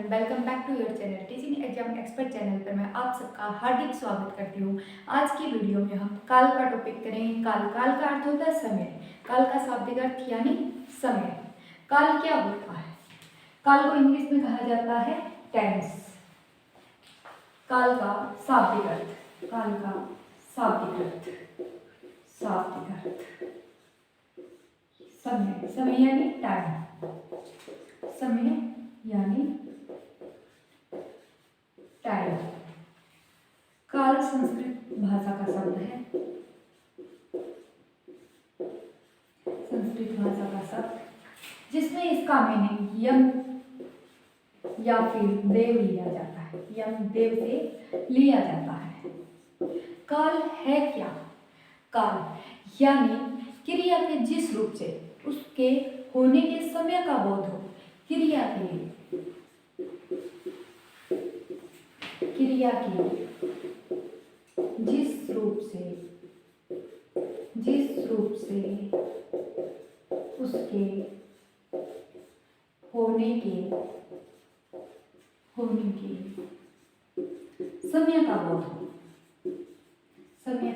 Everyone, welcome back to your channel teaching exam expert channel पर मैं आप सबका हार्दिक स्वागत करती हूँ। आज की वीडियो में हम काल का टॉपिक करेंगे। काल का अर्थ होता है समय। काल का शाब्दिक अर्थ यानी समय। काल क्या होता है? काल को इंग्लिश में कहा जाता है टेंस। काल का शाब्दिक अर्थ, काल का शाब्दिक अर्थ, समय। समय यानी टाइम, समय यानी टाइम। काल संस्कृत भाषा का शब्द है, संस्कृत भाषा का शब्द जिसमें इसका मीनिंग यम या फिर देव लिया जाता है, यम देव से लिया जाता है। काल है क्या? काल यानी क्रिया के जिस रूप से उसके होने के समय का बोध हो, क्रिया के जिस रूप से उसके होने के समय का बोध हो, समय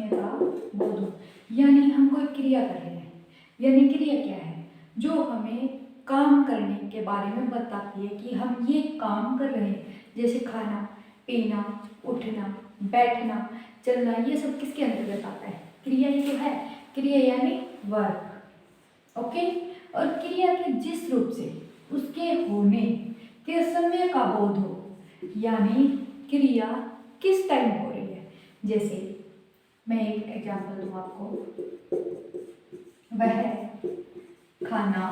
का बोध हो। यानी हम कोई क्रिया कर रहे हैं, यानी क्रिया क्या है? जो हमें काम करने के बारे में बताती है कि हम ये काम कर रहे हैं। जैसे खाना, पीना, उठना, बैठना, चलना, ये सब किसके अंतर्गत आता है? क्रिया ही तो है। क्रिया यानी वर्क। ओके। और क्रिया के जिस रूप से उसके होने के समय का बोध हो, यानी क्रिया किस टाइम हो रही है। जैसे मैं एक एग्जांपल दूं आपको, वह खाना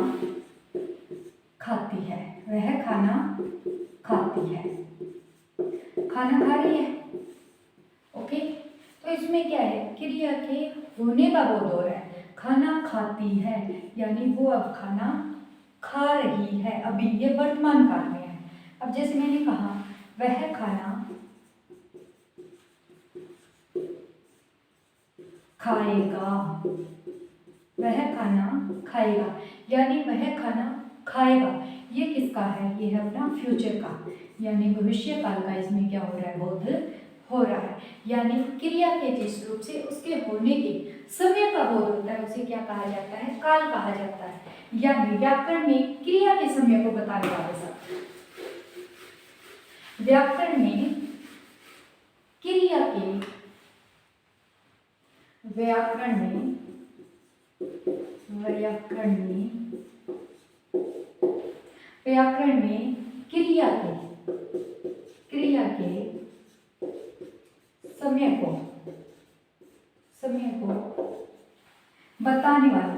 खाती है, वह खाना खाती है, खाना खा रही है। ओके। तो इसमें क्या है? क्रिया के होने का बोध हो रहा है। खाना खाती है यानी वो अब खाना खा रही है, अभी ये वर्तमान काल में है। अब जैसे मैंने कहा वह खाना खाएगा, वह खाना खाएगा यानी वह खाना खाएगा। ये किसका है? ये है अपना फ्यूचर का, यानी भविष्य काल का। इसमें क्या हो रहा है? बोध हो रहा है। यानी क्रिया के जिस रूप से उसके होने के समय का बोध होता है, उसे क्या कहा जाता है? काल कहा जाता है। यानी व्याकरण में क्रिया के समय को बताने वाले शब्द, व्याकरण में क्रिया के, व्याकरण में क्रिया के समय को बताने वाले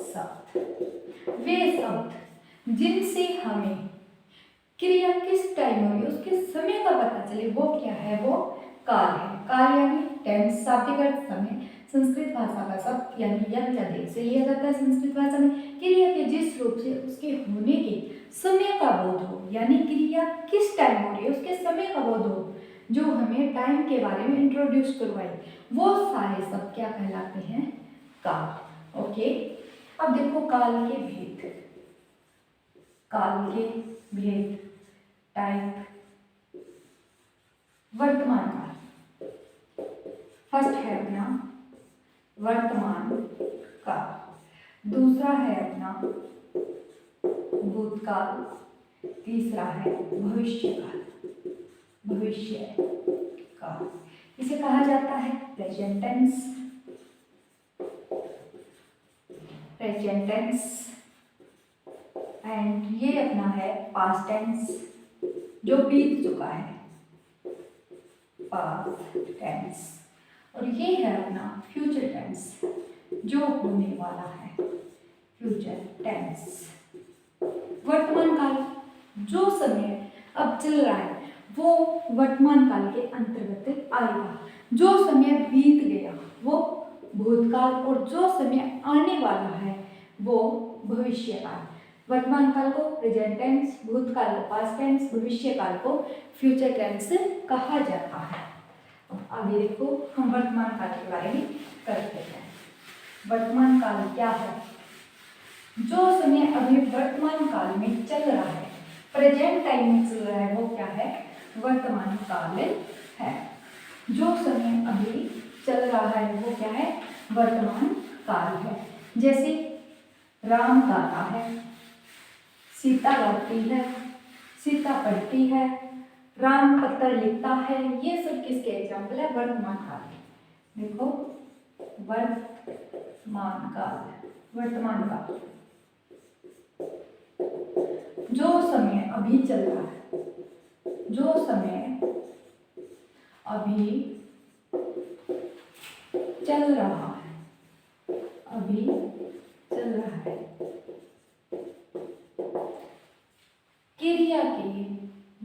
शब्द, वे शब्द जिनसे हमें क्रिया किस टाइम हो रही है उसके समय का पता चले, वो क्या है? वो काल है। काल यानी टेंस, शाब्दिक अर्थ समय, संस्कृत भाषा का शब्द यानी यम या देव से लिया जाता है। संस्कृत भाषा में क्रिया के जिस रूप से उसके होने के समय का बोध हो, यानी क्रिया किस टाइम हो रही है उसके समय का बोध हो, जो हमें टाइम के बारे में इंट्रोड्यूस करवाए, वो सारे शब्द क्या कहलाते हैं? काल। ओके। अब देखो काल के भेद, टाइप। वर्तमान काल, फर्स्ट है अपना वर्तमान काल, दूसरा है अपना भूतकाल, तीसरा है भविष्य काल। इसे कहा जाता है प्रेजेंट टेंस, एंड ये अपना है पास्ट टेंस, जो बीत चुका है, पास्ट टेंस। और ये है अपना फ्यूचर टेंस, जो होने वाला है, फ्यूचर टेंस। वर्तमान काल, जो समय अब चल रहा है वो वर्तमान काल के अंतर्गत आएगा। जो समय बीत गया वो भूतकाल, और जो समय आने वाला है वो भविष्य काल। वर्तमान काल को प्रेजेंट टेंस, भूतकाल को पास्ट टेंस, भविष्य काल को फ्यूचर टेंस कहा जाता है। अब आगे देखो हम वर्तमान काल के बारे में करते हैं। वर्तमान काल क्या है? जो समय अभी वर्तमान काल में चल रहा है, प्रेजेंट टाइम में चल रहा है, वो क्या है? वर्तमान काल है। जो समय अभी चल रहा है वो क्या है? वर्तमान काल है। जैसे राम गाता है, सीता गाती है, सीता पढ़ती है, राम पत्र लिखता है, ये सब किसके एग्जाम्पल है? वर्तमान काल। देखो वर्तमान काल, वर्तमान काल जो समय अभी चल रहा है, जो समय अभी चल रहा है, अभी चल रहा है, क्रिया के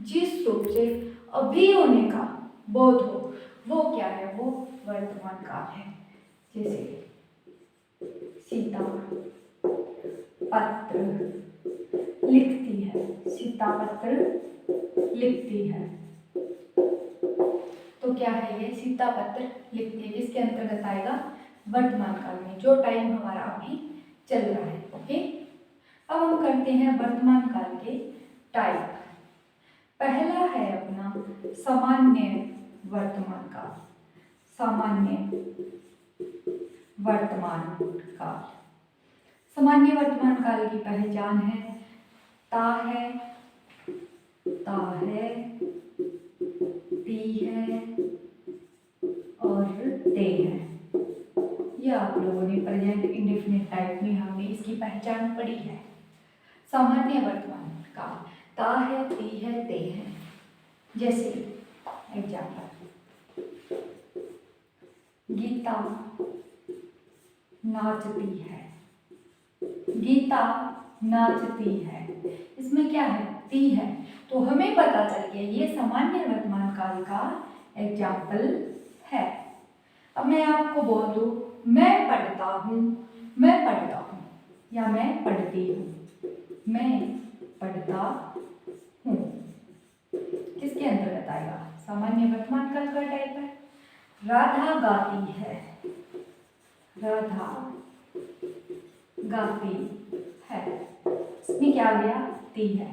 जिस रूप से अभी होने का बोध हो वो क्या है? वो वर्तमान काल है। जैसे सीता पत्र लिखती है, सीता पत्र लिखती है, तो क्या है ये? सीता पत्र लिखती है, किसके अंतर्गत आएगा? वर्तमान काल में, जो टाइम हमारा अभी चल रहा है। ओके, अब हम करते हैं वर्तमान काल के टाइप। पहला है अपना सामान्य वर्तमान काल। सामान्य वर्तमान काल, सामान्य वर्तमान काल की पहचान है ता है, ता है, ती है और ते है। यह आप लोगों ने प्रेजेंट इंडेफिनिट टाइप में हमने इसकी पहचान पढ़ी है। सामान्य वर्तमान काल ता है, ती है, ते है। जैसे एग्जाम्पल, गीता नाचती है, गीता नाचती है, इसमें क्या है? ती है, तो हमें पता चल गया ये सामान्य वर्तमान काल का एग्जाम्पल है। अब मैं आपको बोल दूं मैं पढ़ता हूँ, मैं पढ़ता हूँ, या मैं पढ़ती हूँ, मैं पढ़ता हूँ, किसके अंतर्गत आएगा? सामान्य वर्तमान काल का टाइप है। राधा गाती है, राधा गाती है, इसमें क्या आ गया? ती है,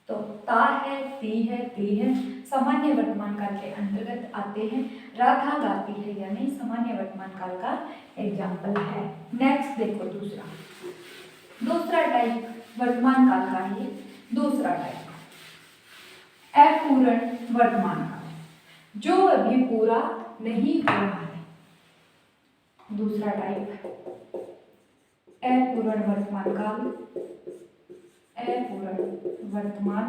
तो ता है, ती है, ती है, सामान्य वर्तमान काल के अंतर्गत आते हैं। राधा गाती है यानी सामान्य वर्तमान काल का एग्जाम्पल है। नेक्स्ट देखो दूसरा टाइप वर्तमान काल का ही दूसरा टाइप अपूर्ण वर्तमान काल, जो अभी पूरा नहीं हो रहा है। दूसरा टाइप अपूर्ण वर्तमान काल, अपूर्ण वर्तमान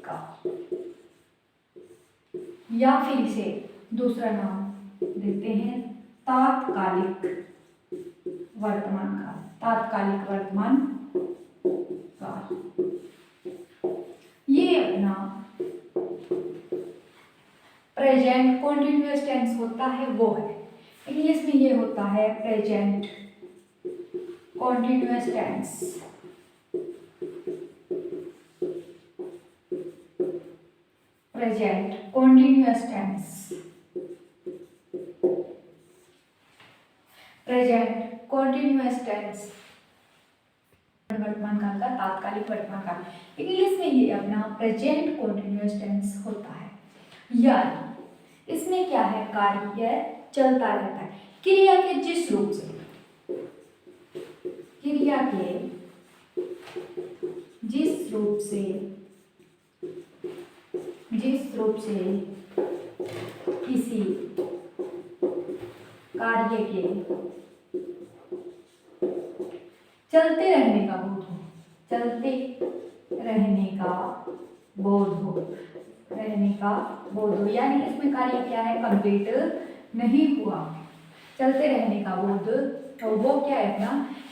काल, या फिर इसे दूसरा नाम देते हैं तात्कालिक वर्तमान काल, तात्कालिक वर्तमान काल। ये अपना प्रेजेंट कॉन्टिन्यूअस टेंस होता है वो है, इंग्लिश में ये होता है present continuous tense. Present continuous tense, present continuous tense वर्तमान काल का तात्कालिक वर्तमान काल, इंग्लिश में ये अपना प्रेजेंट कॉन्टिन्यूअस टेंस होता है। यानी इसमें क्या है? कार्य चलता रहता है, क्रिया के जिस रूप से, क्रिया के जिस रूप से, जिस रूप से किसी कार्य के चलते रहने का बोध हो, चलते रहने का बोध हो, रहने का बोध हो, यानी इसमें कार्य क्या है? कंप्लीट नहीं हुआ, चलते रहने का बोध, तो वो क्या है? अपना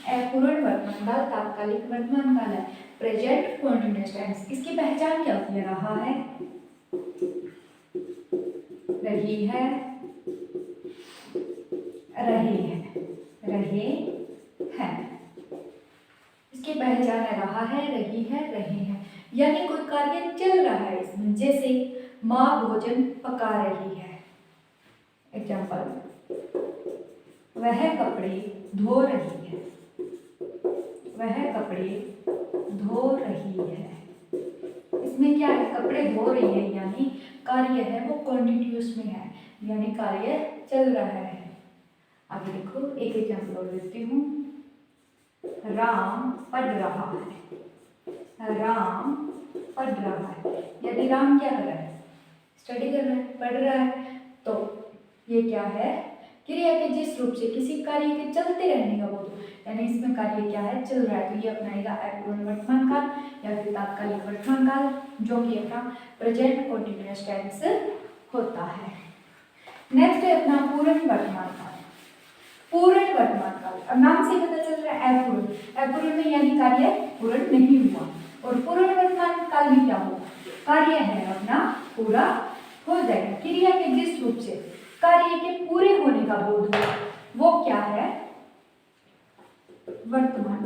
अपूर्ण वर्तमान काल, तात्कालिक वर्तमान काल है, प्रेजेंट कॉन्टिन्यूअस टेंस। इसकी पहचान क्या होती है? रहा है, रही है, रहे हैं, रहे हैं, इसकी पहचान है रहा है, रही है, रहे हैं, यानी कोई कार्य चल रहा है इसमें। जैसे माँ भोजन पका रही है, एग्जाम्पल, वह कपड़े धो रही है, वह कपड़े धो रही है। इसमें क्या है, कपड़े धो रही है यानी कार्य है वो कॉन्टिन्यूस में है, यानी कार्य चल रहा है। आगे देखो एक एग्जाम्पल और देती हूँ। राम पढ़ रहा है, राम पढ़ रहा है यानी राम क्या कर रहा है, स्टडी कर रहा है, पढ़ रहा है। तो ये क्या है, क्रिया के जिस रूप से किसी कार्य के चलते रहने का बोध, यानी इसमें कार्य क्या है, चल रहा है, तो ये अपनाएगा अपूर्ण वर्तमान काल या फिर तात्कालिक वर्तमान काल, जो कि अपना प्रेजेंट कॉन्टिन्यूअस टेंस होता है। नेक्स्ट है अपना पूर्ण वर्तमान काल। पूर्ण वर्तमान काल, अब नाम से पता चल रहा है अपूर्ण, अपूर्ण में यानी कार्य पूर्ण नहीं हुआ, और पूर्ण वर्तमान काल में क्या होगा, कार्य है अपना पूरा हो जाएगा। क्रिया के जिस रूप से कार्य के पूरे होने का बोध हुआ वो क्या है, वर्तमान,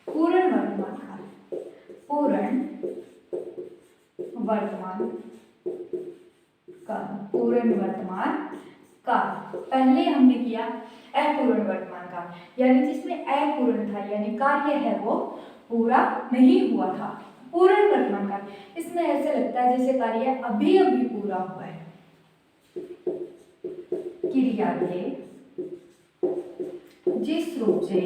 पूर्ण वर्तमान काल, पूर्ण वर्तमान काल, पूर्ण वर्तमान काल। पहले हमने किया अपूर्ण वर्तमान काल, यानी जिसमें अपूर्ण था यानी कार्य है वो पूरा नहीं हुआ था। पूर्ण वर्तमान काल, इसमें ऐसे लगता है जैसे कार्य अभी अभी पूरा हुआ है। क्रिया के जिस रूप से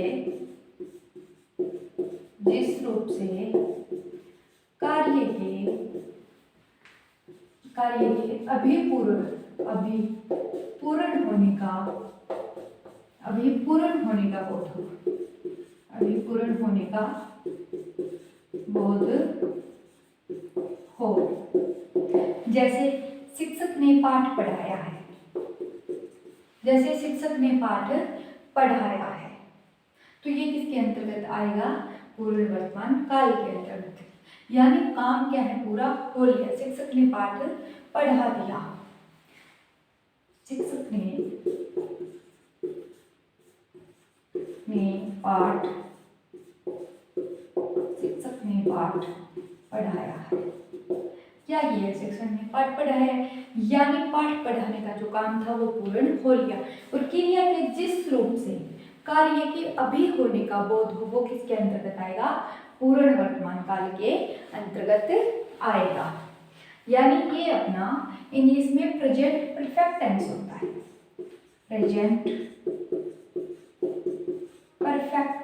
कार्य के अभी पूर्ण होने का बोध हो। जैसे शिक्षक ने पाठ पढ़ाया है, तो ये किसके अंतर्गत आएगा, पूर्ण वर्तमान काल के अंतर्गत, यानी काम क्या है, पूरा हो लिया। शिक्षक ने पाठ पढ़ा दिया, शिक्षक ने पाठ पढ़ाया है। क्या किया, शिक्षक ने पाठ पढ़ाया, यानी पाठ पढ़ाने का जो काम था वो पूर्ण हो लिया। और क्रिया के जिस रूप से कार्य के अभी होने का बोध हो वो किसके अंतर्गत आएगा, पूर्ण वर्तमान काल के अंतर्गत आएगा। यानी ये अपना इंग्लिश में प्रेजेंट परफेक्ट टेंस होता है, प्रेजेंट परफेक्ट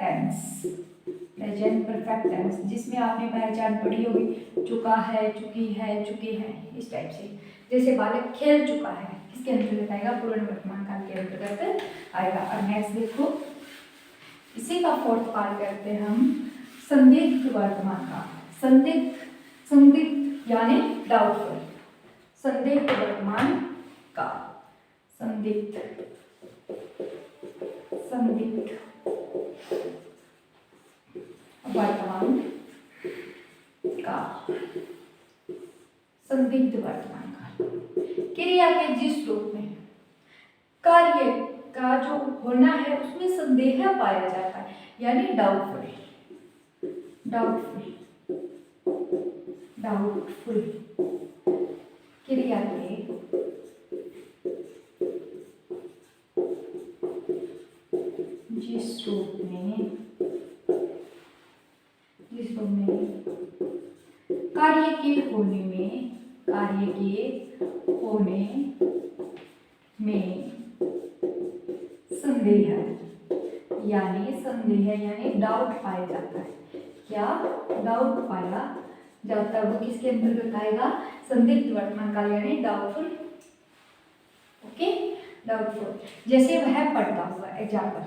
टेंस, जिसमें आपने पहचान पढ़ी होगी, चुका है, चुकी है, चुके हैं, इस टाइप से। जैसे बालक खेल चुका है, किसके अंतर्गत आएगा, पूर्ण वर्तमान काल के अंतर्गत आएगा। और नेक्स्ट देखो, इसी का फोर्थ पार्ट करते हैं हम, संदिग्ध वर्तमान काल। संदिग्ध यानी डाउटफुल, संदिग्ध वर्तमान काल, संदिग्ध वर्तमान काल, संदिग्ध वर्तमान काल। क्रिया के जिस रूप में कार्य का जो होना है उसमें संदेह पाया जाता है, यानी डाउटफुल क्रिया के जिस रूप में कार्य के होने में संदेह यानी डाउट पाया जाता है। क्या डाउट पाया जाता है, वो किसके अंतर्गत आएगा, संदिग्ध वर्तमान काल यानी डाउटफुल। Okay, doubtful. जैसे वह पढ़ता होगा, एग्जाम्पल,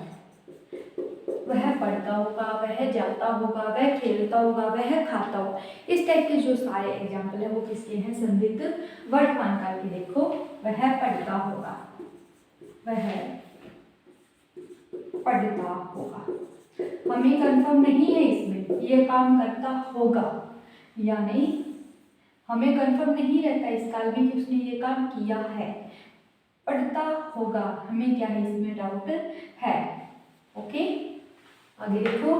वह पढ़ता होगा, वह जाता होगा, वह खेलता होगा, वह खाता होगा, इस टाइप के जो सारे एग्जाम्पल है वो किसके हैं, संदिग्ध वर्तमान काल के। देखो, वह पढ़ता होगा, हमें कंफर्म नहीं है इसमें, ये काम करता होगा, यानी हमें कंफर्म नहीं रहता इस काल में कि उसने ये काम किया है। पढ़ता होगा, हमें क्या है, इसमें डाउट है। ओके, आगे देखो,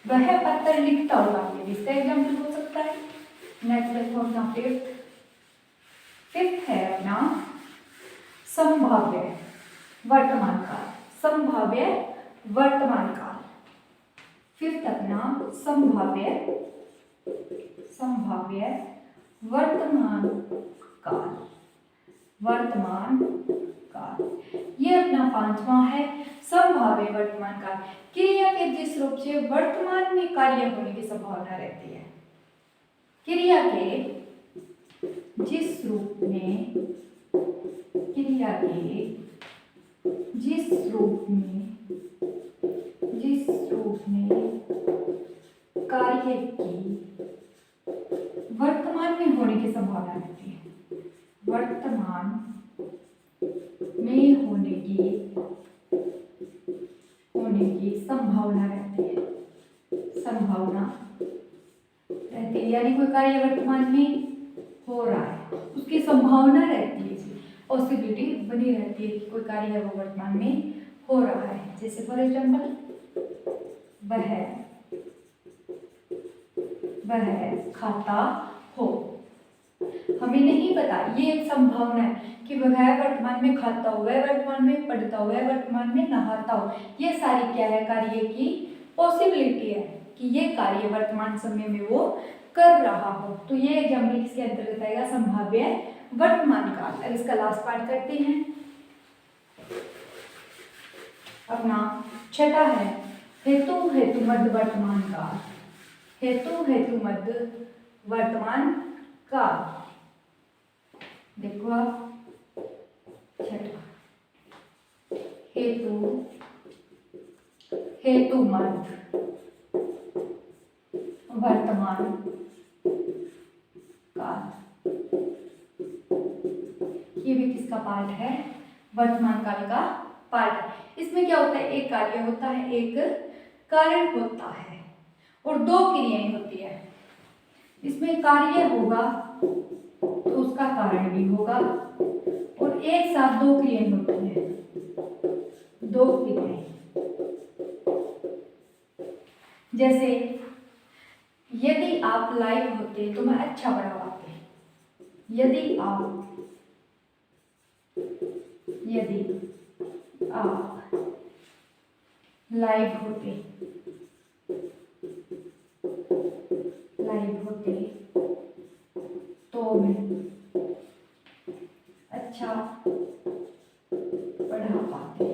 वह पत्र लिखता होगा, ये इसका एग्जाम्पल हो सकता है। नेक्स्ट देखो अपना फिफ्थ है अपना संभाव्य वर्तमान काल, संभाव्य वर्तमान काल। फिफ्थ अपना संभाव्य वर्तमान काल, वर्तमान काल। ये अपना पांचवा है संभाव्य वर्तमान काल। क्रिया के जिस रूप से वर्तमान में कार्य होने की संभावना रहती है, क्रिया के जिस रूप में, क्रिया के जिस रूप में कार्य की वर्तमान में होने की संभावना रहती है, वर्तमान में होने की संभावना रहती है, यानी कोई कार्य वर्तमान में हो रहा है, उसकी संभावना रहती है, पॉसिबिलिटी बनी रहती है कि कोई कार्य है वो वर्तमान में हो रहा है। जैसे फॉर एग्जाम्पल वह खाता हो। हमें नहीं पता, ये एक संभावना है कि वह वर्तमान में खाता हो, वह वर्तमान में पढ़ता हो, वह वर्तमान में नहाता हो। ये सारी क्या है, कार्य की पॉसिबिलिटी है कि ये कार्य वर्तमान समय में वो कर रहा हो। तो ये एग्जाम्पल किसके अंतर्गत आएगा, संभाव्य वर्तमान काल। अब इसका लास्ट पार्ट करते हैं। अपना छठा है हेतु मध्य वर्तमान काल, हेतु मध्य वर्तमान काल। देखो आप, छठा हेतु मध्य वर्तमान काल। ये भी किसका पार्ट है, वर्तमान काल का पार्ट है। इसमें क्या होता है, एक कार्य होता है, एक कारण होता है और दो क्रियाएं होती है। इसमें कार्य होगा तो उसका कारण भी होगा और एक साथ दो क्रियाएं होती है, दो क्रियाएं। जैसे यदि आप लाइव होते तो मैं अच्छा पढ़ा पाते, यदि आप लाइव होते तो मैं अच्छा पढ़ा पाते।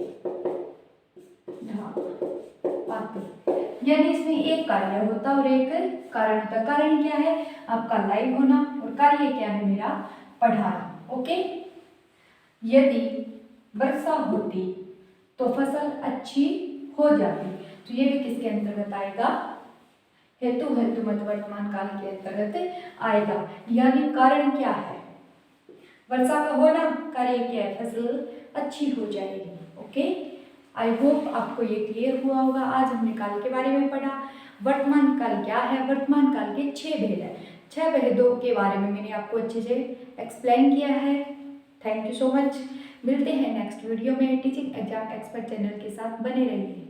यानी इसमें एक कार्य होता और एक कारण होता। कारण क्या है, आपका लाइव होना, और कार्य क्या है, मेरा पढ़ाना। ओके। यदि वर्षा होती तो फसल अच्छी हो जाती। तो ये भी किसके अंतर्गत आएगा, हेतु मध्य वर्तमान काल के अंतर्गत आएगा। यानी कारण क्या है, वर्षा का होना, कार्य क्या है, फसल अच्छी हो जाएगी। ओके, आई होप आपको ये क्लियर हुआ होगा। आज हमने काल के बारे में पढ़ा। वर्तमान काल क्या है, वर्तमान काल के 6 भेद है। 6 भेदों के बारे में मैंने आपको अच्छे से एक्सप्लेन किया है। Thank you so much. मिलते हैं नेक्स्ट वीडियो में टीचिंग एग्जाम एक्सपर्ट चैनल के साथ, बने रहिए।